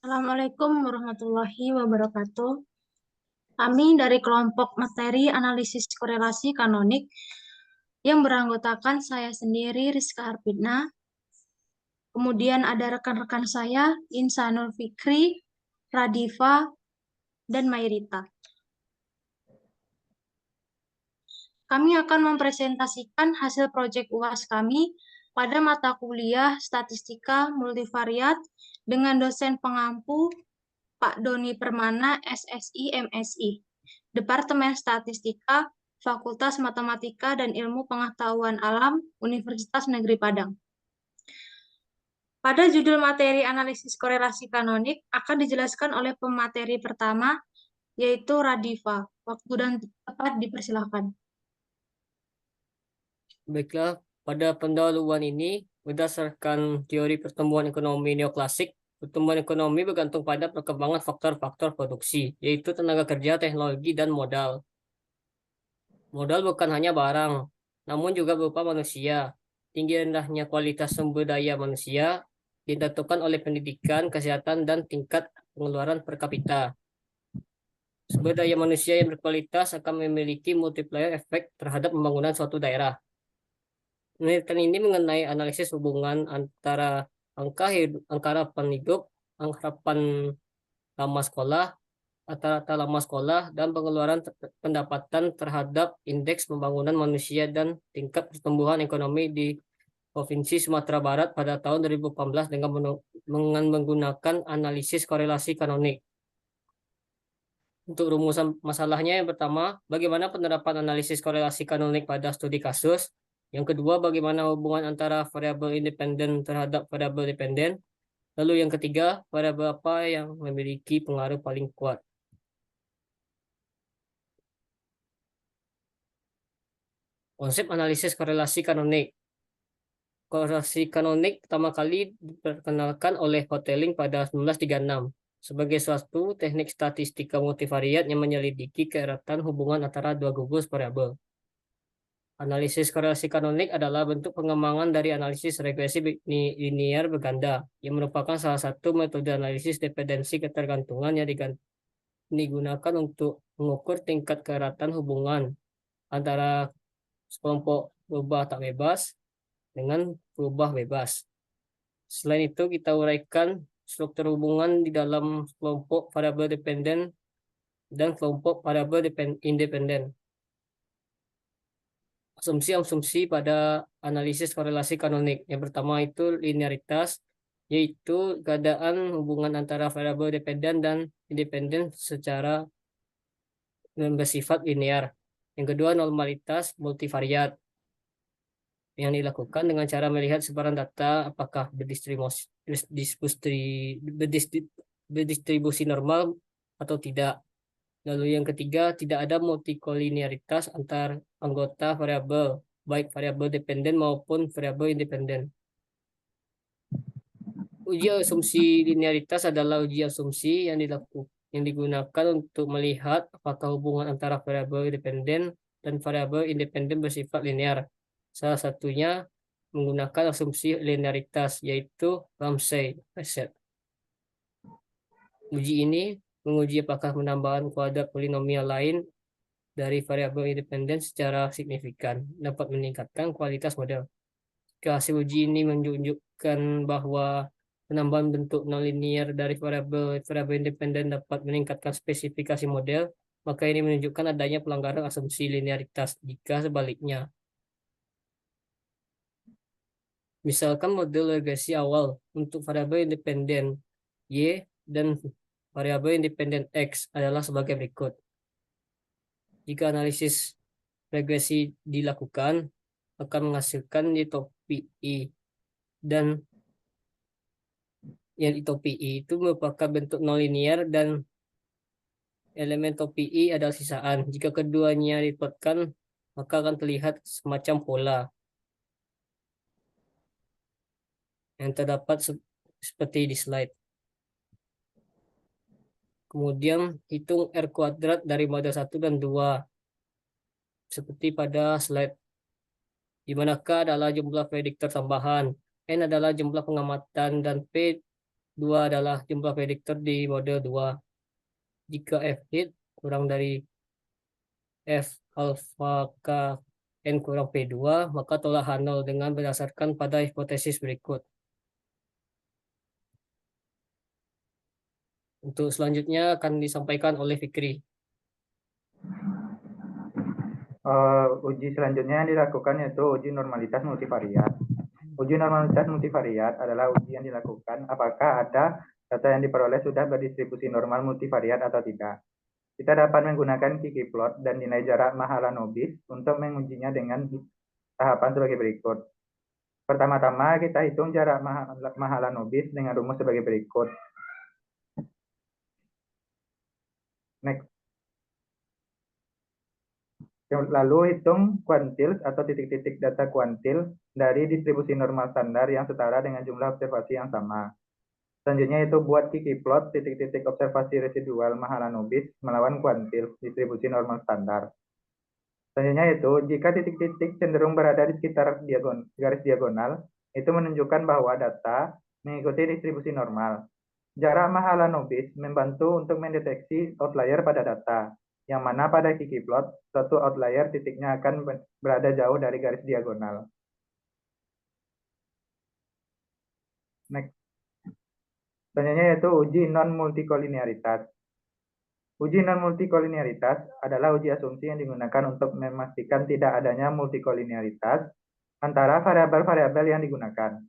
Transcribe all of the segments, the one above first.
Assalamualaikum warahmatullahi wabarakatuh. Kami dari kelompok materi analisis korelasi kanonik yang beranggotakan saya sendiri, Rizka Arpidna. Kemudian ada rekan-rekan saya, Insanul Fikri, Radifa, dan Mairita. Kami akan mempresentasikan hasil proyek UAS kami pada mata kuliah Statistika Multivariat dengan dosen pengampu Pak Doni Permana, SSI, MSI, Departemen Statistika, Fakultas Matematika dan Ilmu Pengetahuan Alam, Universitas Negeri Padang. Pada judul materi analisis korelasi kanonik akan dijelaskan oleh pemateri pertama, yaitu Radifa. Waktu dan tempat dipersilahkan. Baiklah, pada pendahuluan ini, berdasarkan teori pertumbuhan ekonomi neoklasik, pertumbuhan ekonomi bergantung pada perkembangan faktor-faktor produksi, yaitu tenaga kerja, teknologi, dan modal. Modal bukan hanya barang, namun juga berupa manusia. Tinggi rendahnya kualitas sumber daya manusia ditentukan oleh pendidikan, kesehatan, dan tingkat pengeluaran per kapita. Sumber daya manusia yang berkualitas akan memiliki multiplier efek terhadap pembangunan suatu daerah. Penelitian ini mengenai analisis hubungan antara angka harapan hidup, harapan lama sekolah, rata-rata lama sekolah, dan pengeluaran pendapatan terhadap indeks pembangunan manusia dan tingkat pertumbuhan ekonomi di Provinsi Sumatera Barat pada tahun 2018 dengan menggunakan analisis korelasi kanonik. Untuk rumusan masalahnya yang pertama, bagaimana penerapan analisis korelasi kanonik pada studi kasus? Yang kedua, bagaimana hubungan antara variabel independen terhadap variabel dependen? Lalu yang ketiga, variabel apa yang memiliki pengaruh paling kuat? Konsep analisis korelasi kanonik. Korelasi kanonik pertama kali diperkenalkan oleh Hotelling pada 1936 sebagai suatu teknik statistika multivariat yang menyelidiki keeratan hubungan antara dua gugus variabel. Analisis korelasi kanonik adalah bentuk pengembangan dari analisis regresi linear berganda, yang merupakan salah satu metode analisis dependensi ketergantungan yang digunakan untuk mengukur tingkat keeratan hubungan antara kelompok berubah tak bebas dengan berubah bebas. Selain itu, kita uraikan struktur hubungan di dalam kelompok variabel dependen dan kelompok variabel independen. Asumsi-asumsi pada analisis korelasi kanonik. Yang pertama itu linearitas, yaitu keadaan hubungan antara variabel dependen dan independen secara bersifat linear. Yang kedua, normalitas multivariat yang dilakukan dengan cara melihat sebaran data apakah berdistribusi normal atau tidak. Lalu yang ketiga, tidak ada multikolinearitas antar anggota variabel, baik variabel dependen maupun variabel independen. Uji asumsi linearitas adalah uji asumsi yang digunakan untuk melihat apakah hubungan antara variabel dependen dan variabel independen bersifat linear. Salah satunya menggunakan asumsi linearitas, yaitu Ramsey Reset. Uji ini menguji apakah penambahan kuadrat polinomial lain dari variabel independen secara signifikan dapat meningkatkan kualitas model. Jika hasil uji ini menunjukkan bahwa penambahan bentuk nonlinear dari variabel independen dapat meningkatkan spesifikasi model, maka ini menunjukkan adanya pelanggaran asumsi linearitas. Jika sebaliknya, misalkan model regresi awal untuk variabel independen Y dan variabel independen X adalah sebagai berikut. Jika analisis regresi dilakukan, akan menghasilkan topi I, dan yang topi I itu merupakan bentuk nonlinear dan elemen topi I adalah sisaan. Jika keduanya dipotkan, maka akan terlihat semacam pola yang terdapat seperti di slide. Kemudian hitung R kuadrat dari model 1 dan 2 seperti pada slide. Di manakah adalah jumlah prediktor tambahan, N adalah jumlah pengamatan, dan P 2 adalah jumlah prediktor di model 2. Jika F hit kurang dari F alfa K N kurang P2, maka tolak H0 dengan berdasarkan pada hipotesis berikut. Untuk selanjutnya akan disampaikan oleh Fikri. Uji selanjutnya yang dilakukan yaitu uji normalitas multivariat. Uji normalitas multivariat adalah uji yang dilakukan apakah ada data yang diperoleh sudah berdistribusi normal multivariat atau tidak. Kita dapat menggunakan ggplot dan nilai jarak Mahalanobis untuk mengujinya dengan tahapan sebagai berikut. Pertama-tama kita hitung jarak Mahalanobis dengan rumus sebagai berikut. Next. Lalu hitung kuantils atau titik-titik data kuantil dari distribusi normal standar yang setara dengan jumlah observasi yang sama. Selanjutnya itu buat ggplot titik-titik observasi residual Mahalanobis melawan kuantils distribusi normal standar. Selanjutnya itu jika titik-titik cenderung berada di sekitar garis diagonal, itu menunjukkan bahwa data mengikuti distribusi normal. Jarak Mahalanobis membantu untuk mendeteksi outlier pada data, yang mana pada ggplot, suatu outlier titiknya akan berada jauh dari garis diagonal. Next. Selanjutnya yaitu uji non-multikolinearitas. Uji non-multikolinearitas adalah uji asumsi yang digunakan untuk memastikan tidak adanya multikolinearitas antara variabel-variabel yang digunakan.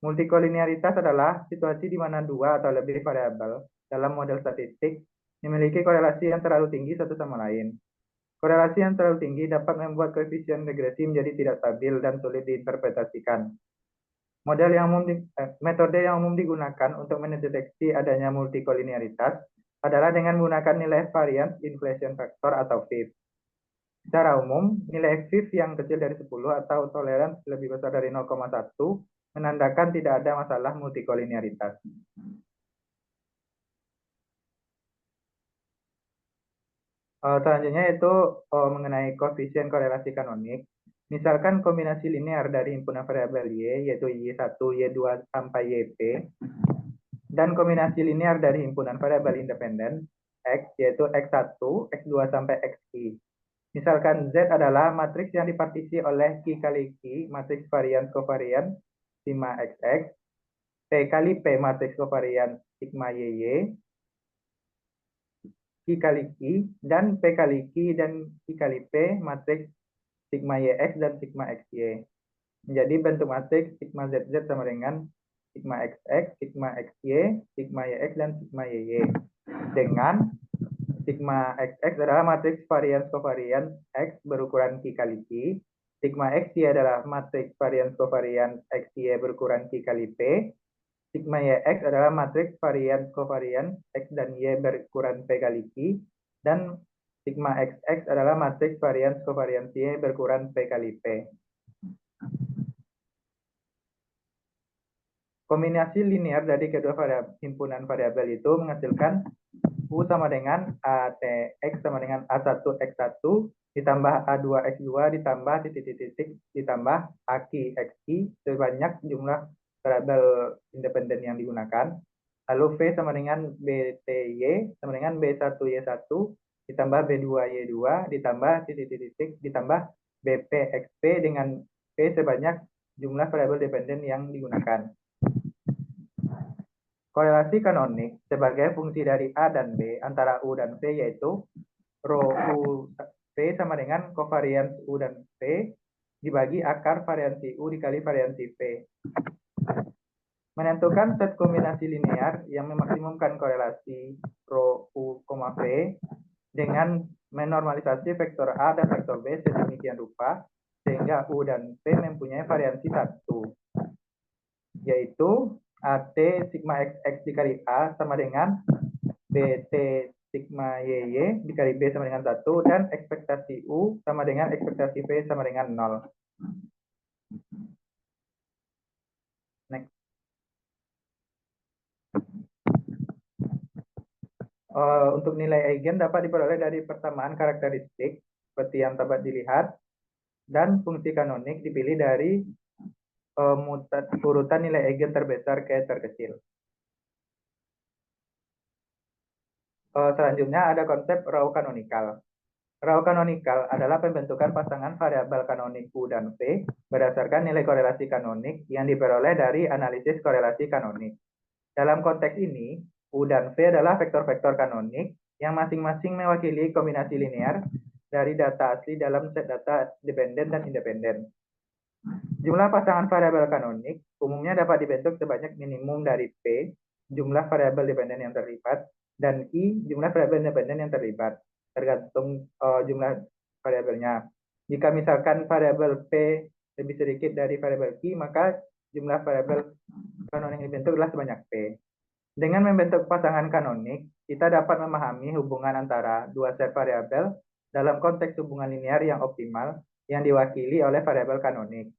Multikolinearitas adalah situasi di mana dua atau lebih variabel dalam model statistik memiliki korelasi yang terlalu tinggi satu sama lain. Korelasi yang terlalu tinggi dapat membuat koefisien regresi menjadi tidak stabil dan sulit diinterpretasikan. Metode yang umum digunakan untuk mendeteksi adanya multikolinearitas adalah dengan menggunakan nilai variance inflation factor atau VIF. Secara umum, nilai VIF yang kecil dari 10 atau toleransi lebih besar dari 0,1 menandakan tidak ada masalah multikolinearitas. Selanjutnya itu mengenai koefisien korelasi kanonik. Misalkan kombinasi linear dari himpunan variabel Y, yaitu Y1, Y2, sampai YP, dan kombinasi linear dari himpunan variabel independen X, yaitu X1, X2, sampai Xi. Misalkan Z adalah matriks yang dipartisi oleh Q kali Q, matriks varians kovarian sigma XX, P kali P, matriks kovarian sigma YY, Q kali Q, dan P kali Q dan Q kali P, matriks sigma YX dan sigma XY. Menjadi bentuk matriks sigma ZZ sama dengan sigma XX, sigma XY, sigma YX, dan sigma YY. Dengan sigma XX adalah matriks varians kovarian X berukuran Q kali Q. Sigma XY adalah matriks varians kovarian XY berukuran Q kali P. Sigma YX adalah matriks varians kovarian X dan Y berukuran P kali Q. Dan sigma XX adalah matriks varians kovarian Y berukuran P kali P. Kombinasi linear dari kedua himpunan variabel itu menghasilkan U sama dengan ATX sama dengan A1X1 ditambah A2X2 ditambah titik-titik ditambah AQXI sebanyak jumlah variabel independen yang digunakan. Lalu V sama dengan BTY sama dengan B1Y1 ditambah B2Y2 ditambah titik-titik ditambah BPXP dengan P sebanyak jumlah variabel dependen yang digunakan. Korelasi kanonik sebagai fungsi dari A dan B antara U dan V yaitu rho U V sama dengan kovarians U dan V dibagi akar variansi U dikali variansi V. Menentukan set kombinasi linear yang memaksimumkan korelasi rho U, V dengan menormalisasi vektor A dan vektor B sedemikian rupa sehingga U dan V mempunyai variansi 1 yaitu AT sigma XX dikali A sama dengan BT sigma YY dikali B sama dengan 1 dan ekspektasi U sama dengan ekspektasi V sama dengan 0. Next. Untuk nilai eigen dapat diperoleh dari persamaan karakteristik seperti yang dapat dilihat dan fungsi kanonik dipilih dari urutan nilai eigen terbesar ke terkecil. Selanjutnya ada konsep raw kanonikal. Raw kanonikal adalah pembentukan pasangan variabel kanonik U dan V berdasarkan nilai korelasi kanonik yang diperoleh dari analisis korelasi kanonik. Dalam konteks ini, U dan V adalah vektor-vektor kanonik yang masing-masing mewakili kombinasi linear dari data asli dalam set data dependen dan independen. Jumlah pasangan variabel kanonik umumnya dapat dibentuk sebanyak minimum dari P, jumlah variabel dependen yang terlibat, dan I, jumlah variabel independen yang terlibat, tergantung jumlah variabelnya. Jika misalkan variabel P lebih sedikit dari variabel Q, maka jumlah variabel kanonik yang dibentuk adalah sebanyak P. Dengan membentuk pasangan kanonik, kita dapat memahami hubungan antara dua set variabel dalam konteks hubungan linear yang optimal yang diwakili oleh variabel kanonik.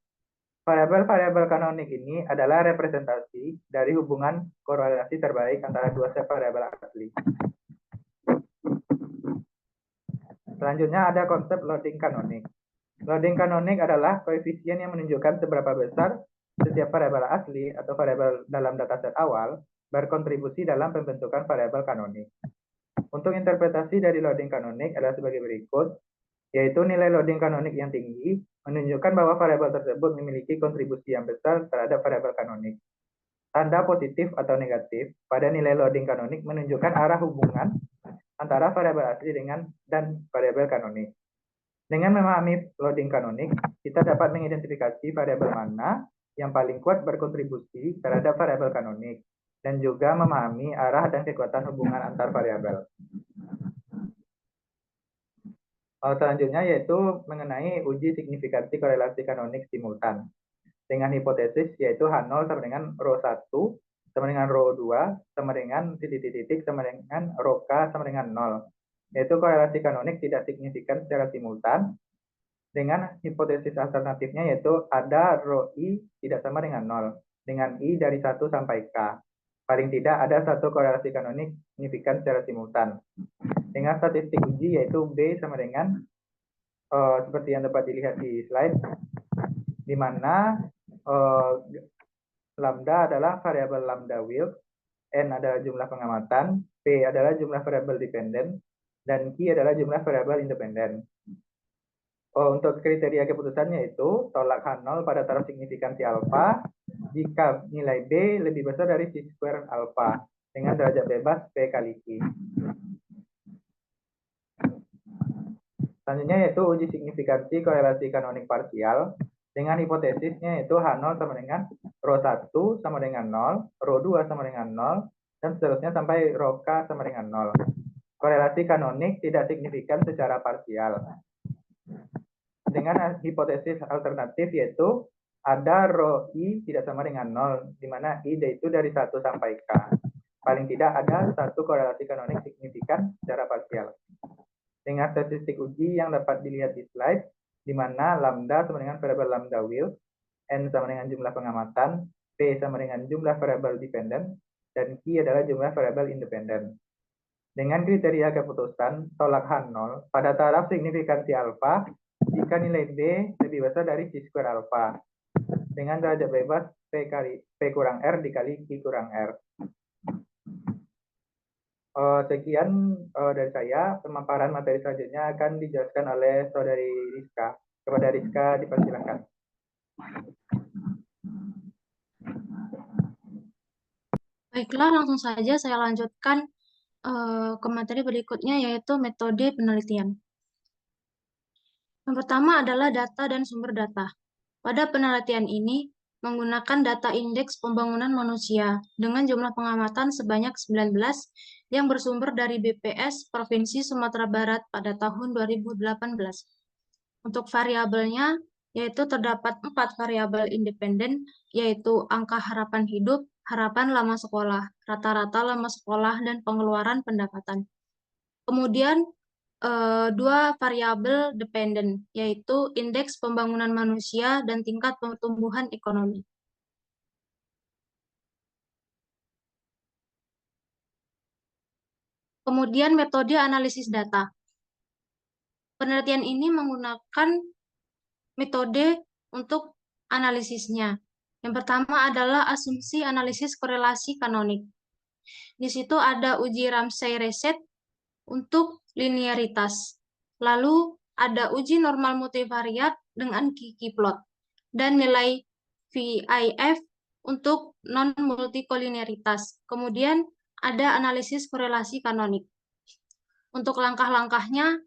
Variabel-variabel kanonik ini adalah representasi dari hubungan korelasi terbaik antara dua set variabel asli. Selanjutnya ada konsep loading kanonik. Loading kanonik adalah koefisien yang menunjukkan seberapa besar setiap variabel asli atau variabel dalam dataset awal berkontribusi dalam pembentukan variabel kanonik. Untuk interpretasi dari loading kanonik adalah sebagai berikut, yaitu nilai loading kanonik yang tinggi menunjukkan bahwa variabel tersebut memiliki kontribusi yang besar terhadap variabel kanonik. Tanda positif atau negatif pada nilai loading kanonik menunjukkan arah hubungan antara variabel asli dan variabel kanonik. Dengan memahami loading kanonik, kita dapat mengidentifikasi variabel mana yang paling kuat berkontribusi terhadap variabel kanonik, dan juga memahami arah dan kekuatan hubungan antar variabel. Selanjutnya yaitu mengenai uji signifikansi korelasi kanonik simultan. Dengan hipotesis yaitu H0 sama dengan ρ1 sama dengan ρ2 sama dengan titik-titik sama dengan ρk sama dengan 0. Yaitu korelasi kanonik tidak signifikan secara simultan. Dengan hipotesis alternatifnya yaitu ada ρi tidak sama dengan 0. Dengan i dari 1 sampai k. Paling tidak ada satu korelasi kanonik signifikan secara simultan. Dengan statistik uji yaitu B sama dengan seperti yang dapat dilihat di slide, di mana lambda adalah variabel lambda Wilks, N adalah jumlah pengamatan, P adalah jumlah variabel dependen, dan Q adalah jumlah variabel independen. Untuk kriteria keputusannya itu tolak H0 pada taraf signifikansi alfa jika nilai B lebih besar dari C square alfa dengan derajat bebas P kali Q. Selanjutnya yaitu uji signifikansi korelasi kanonik parsial dengan hipotesisnya yaitu H0 sama dengan ρ1 sama dengan 0, ρ2 sama dengan 0, dan seterusnya sampai ρk sama dengan 0. Korelasi kanonik tidak signifikan secara parsial. Dengan hipotesis alternatif yaitu ada ρi tidak sama dengan 0, di mana i itu dari 1 sampai k. Paling tidak ada satu korelasi kanonik signifikan secara parsial. Dengan statistik uji yang dapat dilihat di slide, di mana lambda sama dengan variabel lambda Wilks, N sama dengan jumlah pengamatan, P sama dengan jumlah variabel dependen, dan Q adalah jumlah variabel independen. Dengan kriteria keputusan tolak H0 pada taraf signifikansi alfa jika nilai B lebih besar dari C square alfa dengan derajat bebas P kurang R dikali Q kurang R. Sekian dari saya. Pemaparan materi selanjutnya akan dijelaskan oleh saudari Rizka. Kepada Rizka dipersilakan. Baiklah, langsung saja saya lanjutkan ke materi berikutnya, yaitu metode penelitian. Yang pertama adalah data dan sumber data. Pada penelitian ini, menggunakan data indeks pembangunan manusia dengan jumlah pengamatan sebanyak 19 yang bersumber dari BPS Provinsi Sumatera Barat pada tahun 2018. Untuk variabelnya, yaitu terdapat 4 variabel independen, yaitu angka harapan hidup, harapan lama sekolah, rata-rata lama sekolah, dan pengeluaran pendapatan. Kemudian, 2 variabel dependen, yaitu indeks pembangunan manusia dan tingkat pertumbuhan ekonomi. Kemudian metode analisis data. Penelitian ini menggunakan metode untuk analisisnya. Yang pertama adalah asumsi analisis korelasi kanonik. Di situ ada uji Ramsey-Reset untuk linearitas. Lalu ada uji normal multivariat dengan Kiki plot dan nilai VIF untuk non-multikolinearitas. Kemudian ada analisis korelasi kanonik. Untuk langkah-langkahnya,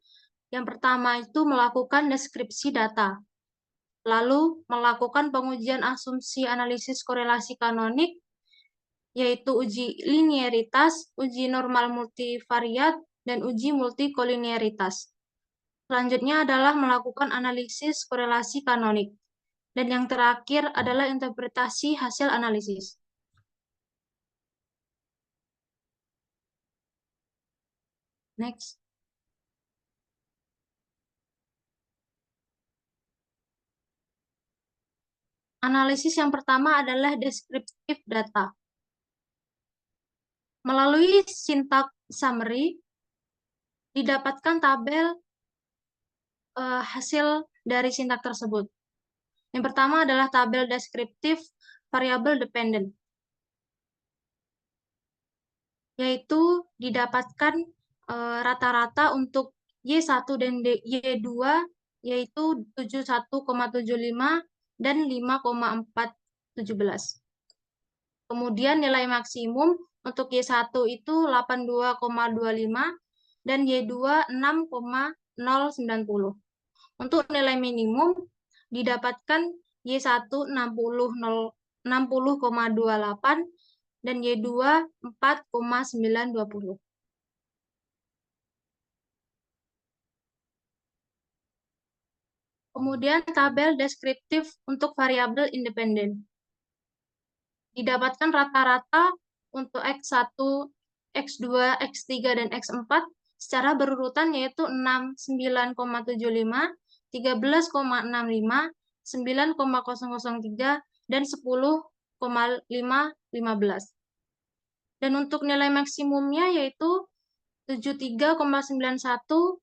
yang pertama itu melakukan deskripsi data. Lalu melakukan pengujian asumsi analisis korelasi kanonik, yaitu uji linearitas, uji normal multivariat, dan uji multikolinearitas. Selanjutnya adalah melakukan analisis korelasi kanonik. Dan yang terakhir adalah interpretasi hasil analisis. Next. Analisis yang pertama adalah deskriptif data. Melalui syntax summary, didapatkan tabel hasil dari sintak tersebut. Yang pertama adalah tabel deskriptif variabel dependent, yaitu didapatkan rata-rata untuk Y1 dan Y2 yaitu 71,75 dan 5,417. Kemudian nilai maksimum untuk Y1 itu 82,25 dan Y2 6,090. Untuk nilai minimum didapatkan Y1 60,28 dan Y2 4,920. Kemudian tabel deskriptif untuk variabel independen. Didapatkan rata-rata untuk X1, X2, X3, dan X4 secara berurutan yaitu 6, 9,75, 13,65, 9,003, dan 10,515. Dan untuk nilai maksimumnya yaitu 73,91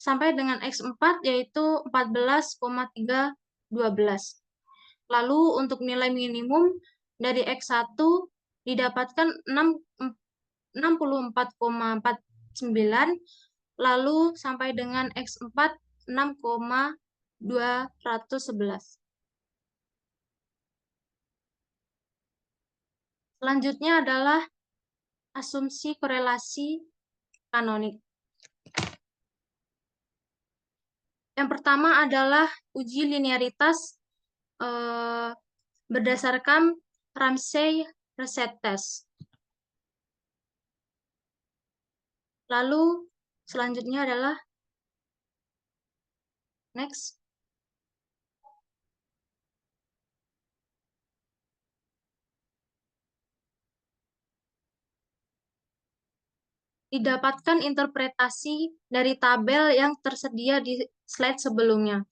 sampai dengan X4 yaitu 14,312. Lalu untuk nilai minimum dari X1 didapatkan 64,49, lalu sampai dengan X4 6,211. Selanjutnya adalah asumsi korelasi kanonik. Yang pertama adalah uji linearitas berdasarkan Ramsey Reset Test. Lalu selanjutnya adalah next. Didapatkan interpretasi dari tabel yang tersedia di slide sebelumnya.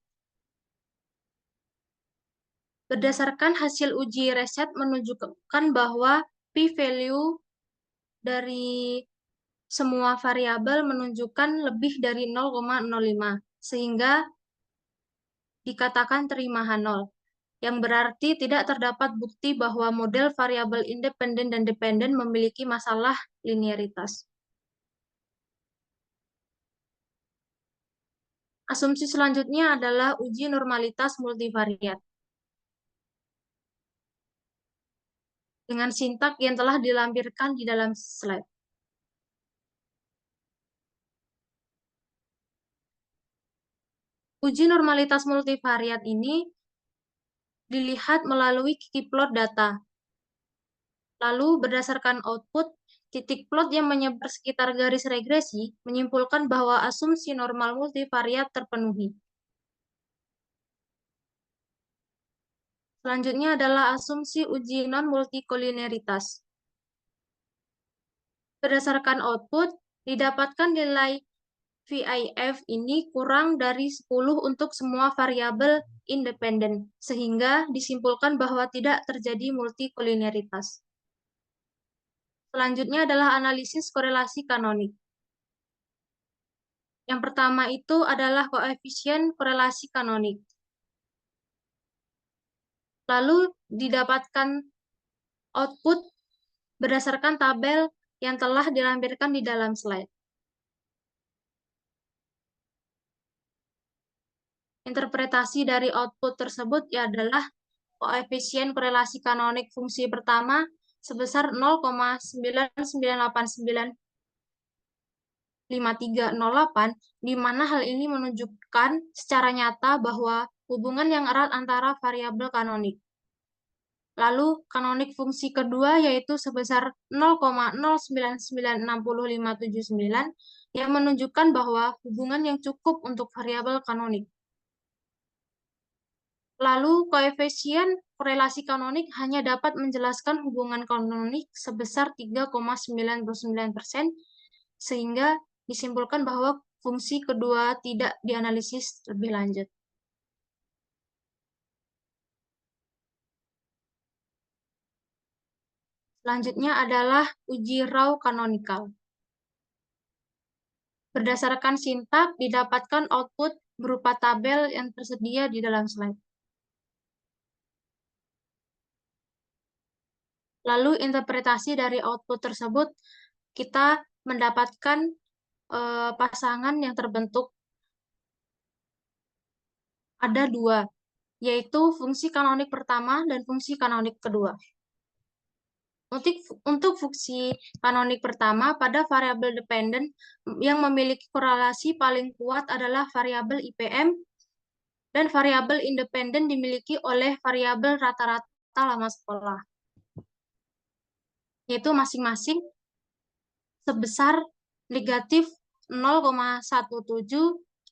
Berdasarkan hasil uji reset menunjukkan bahwa p-value dari semua variabel menunjukkan lebih dari 0,05, sehingga dikatakan terima H0, yang berarti tidak terdapat bukti bahwa model variabel independen dan dependen memiliki masalah linearitas. Asumsi selanjutnya adalah uji normalitas multivariat. Dengan sintak yang telah dilampirkan di dalam slide. Uji normalitas multivariat ini dilihat melalui Kiki plot data. Lalu berdasarkan output, titik plot yang menyebar sekitar garis regresi menyimpulkan bahwa asumsi normal multivariat terpenuhi. Selanjutnya adalah asumsi uji non-multikolinearitas. Berdasarkan output, didapatkan nilai VIF ini kurang dari 10 untuk semua variabel independen, sehingga disimpulkan bahwa tidak terjadi multikolinearitas. Selanjutnya adalah analisis korelasi kanonik. Yang pertama itu adalah koefisien korelasi kanonik. Lalu didapatkan output berdasarkan tabel yang telah dilampirkan di dalam slide. Interpretasi dari output tersebut adalah koefisien korelasi kanonik fungsi pertama sebesar 0,995308, di mana hal ini menunjukkan secara nyata bahwa hubungan yang erat antara variabel kanonik. Lalu kanonik fungsi kedua yaitu sebesar 0,0996579 yang menunjukkan bahwa hubungan yang cukup untuk variabel kanonik. Lalu koefisien korelasi kanonik hanya dapat menjelaskan hubungan kanonik sebesar 3,99%, sehingga disimpulkan bahwa fungsi kedua tidak dianalisis lebih lanjut. Selanjutnya adalah uji raw kanonikal. Berdasarkan sintak, didapatkan output berupa tabel yang tersedia di dalam slide. Lalu interpretasi dari output tersebut, kita mendapatkan pasangan yang terbentuk ada dua, yaitu fungsi kanonik pertama dan fungsi kanonik kedua. Untuk fungsi kanonik pertama, pada variabel dependen yang memiliki korelasi paling kuat adalah variabel IPM, dan variabel independen dimiliki oleh variabel rata-rata lama sekolah, yaitu masing-masing sebesar negatif 0,17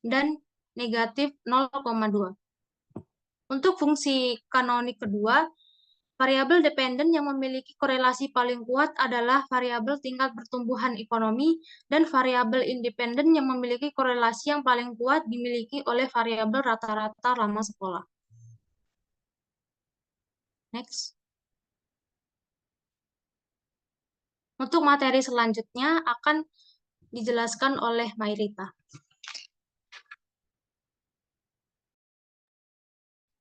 dan negatif 0,2. Untuk fungsi kanonik kedua, variabel dependen yang memiliki korelasi paling kuat adalah variabel tingkat pertumbuhan ekonomi, dan variabel independen yang memiliki korelasi yang paling kuat dimiliki oleh variabel rata-rata lama sekolah. Next. Untuk materi selanjutnya akan dijelaskan oleh Mairita.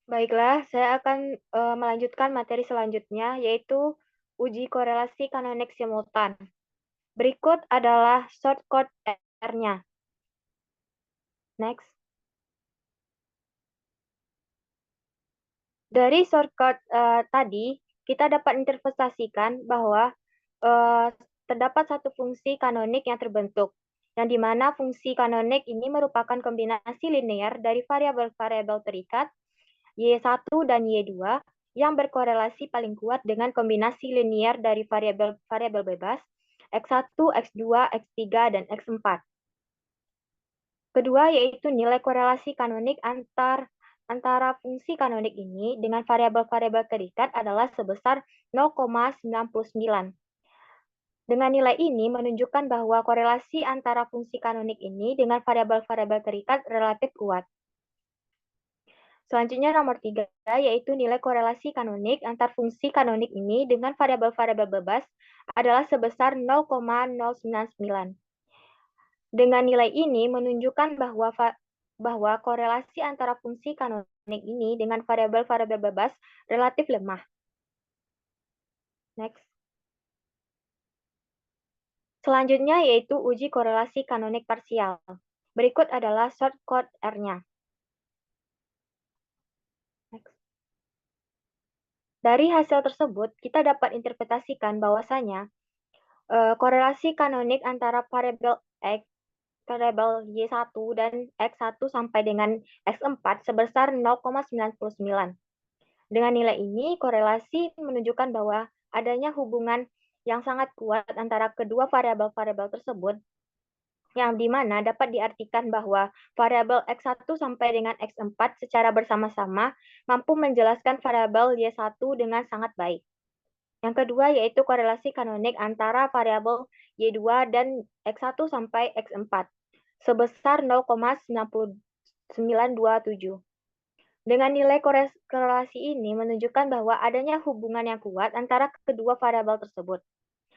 Baiklah, saya akan melanjutkan materi selanjutnya, yaitu uji korelasi kanonik simultan. Berikut adalah shortcode R-nya. Next. Dari shortcode tadi, kita dapat interpretasikan bahwa terdapat satu fungsi kanonik yang terbentuk, yang dimana fungsi kanonik ini merupakan kombinasi linear dari variabel-variabel terikat Y1 dan Y2 yang berkorelasi paling kuat dengan kombinasi linear dari variabel-variabel bebas X1, X2, X3, dan X4. Kedua yaitu nilai korelasi kanonik antara fungsi kanonik ini dengan variabel-variabel terikat adalah sebesar 0,99. Dengan nilai ini menunjukkan bahwa korelasi antara fungsi kanonik ini dengan variabel-variabel terikat relatif kuat. Selanjutnya nomor 3, yaitu nilai korelasi kanonik antar fungsi kanonik ini dengan variabel-variabel bebas adalah sebesar 0,099. Dengan nilai ini menunjukkan bahwa korelasi antara fungsi kanonik ini dengan variabel-variabel bebas relatif lemah. Next. Selanjutnya yaitu uji korelasi kanonik parsial. Berikut adalah shortcode R-nya. Dari hasil tersebut, kita dapat interpretasikan bahwasanya korelasi kanonik antara variabel X, variabel Y1 dan X1 sampai dengan X4 sebesar 0,99. Dengan nilai ini, korelasi menunjukkan bahwa adanya hubungan yang sangat kuat antara kedua variabel-variabel tersebut, yang dimana dapat diartikan bahwa variabel X1 sampai dengan X4 secara bersama-sama mampu menjelaskan variabel Y1 dengan sangat baik. Yang kedua yaitu korelasi kanonik antara variabel Y2 dan X1 sampai X4 sebesar 0,9927. Dengan nilai korelasi ini menunjukkan bahwa adanya hubungan yang kuat antara kedua variabel tersebut.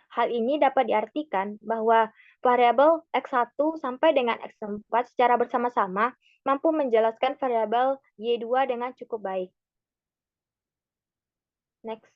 Hal ini dapat diartikan bahwa variabel X1 sampai dengan X4 secara bersama-sama mampu menjelaskan variabel Y2 dengan cukup baik. Next.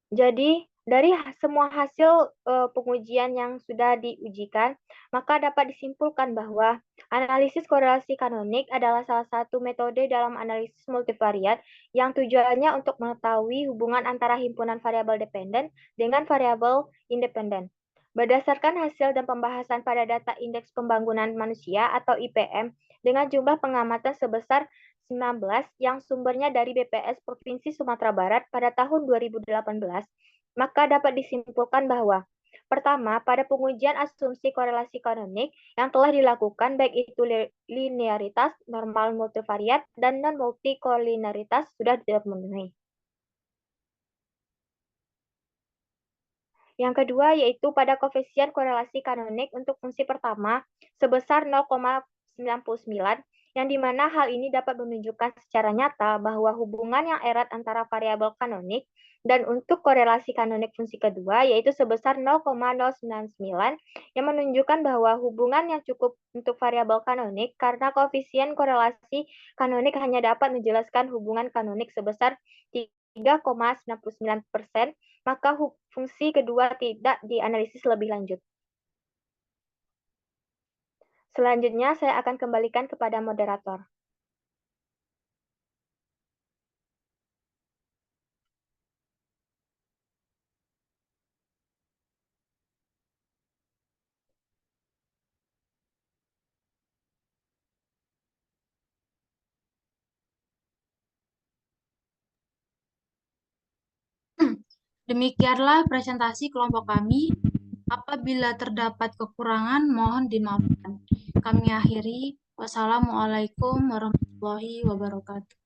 Jadi, Dari semua hasil pengujian yang sudah diujikan, maka dapat disimpulkan bahwa analisis korelasi kanonik adalah salah satu metode dalam analisis multivariat yang tujuannya untuk mengetahui hubungan antara himpunan variabel dependen dengan variabel independen. Berdasarkan hasil dan pembahasan pada data Indeks Pembangunan Manusia atau IPM dengan jumlah pengamatan sebesar 19 yang sumbernya dari BPS Provinsi Sumatera Barat pada tahun 2018, maka dapat disimpulkan bahwa pertama, pada pengujian asumsi korelasi kanonik yang telah dilakukan baik itu linearitas, normal multivariat, dan non-multikolinearitas sudah terpenuhi. Yang kedua yaitu pada koefisien korelasi kanonik untuk fungsi pertama sebesar 0,99, yang dimana hal ini dapat menunjukkan secara nyata bahwa hubungan yang erat antara variabel kanonik dan untuk korelasi kanonik fungsi kedua yaitu sebesar 0,099 yang menunjukkan bahwa hubungan yang cukup untuk variabel kanonik karena koefisien korelasi kanonik hanya dapat menjelaskan hubungan kanonik sebesar 3,99%, maka fungsi kedua tidak dianalisis lebih lanjut. Selanjutnya, saya akan kembalikan kepada moderator. Demikianlah presentasi kelompok kami. Apabila terdapat kekurangan, mohon dimaafkan. Kami akhiri. Wassalamualaikum warahmatullahi wabarakatuh.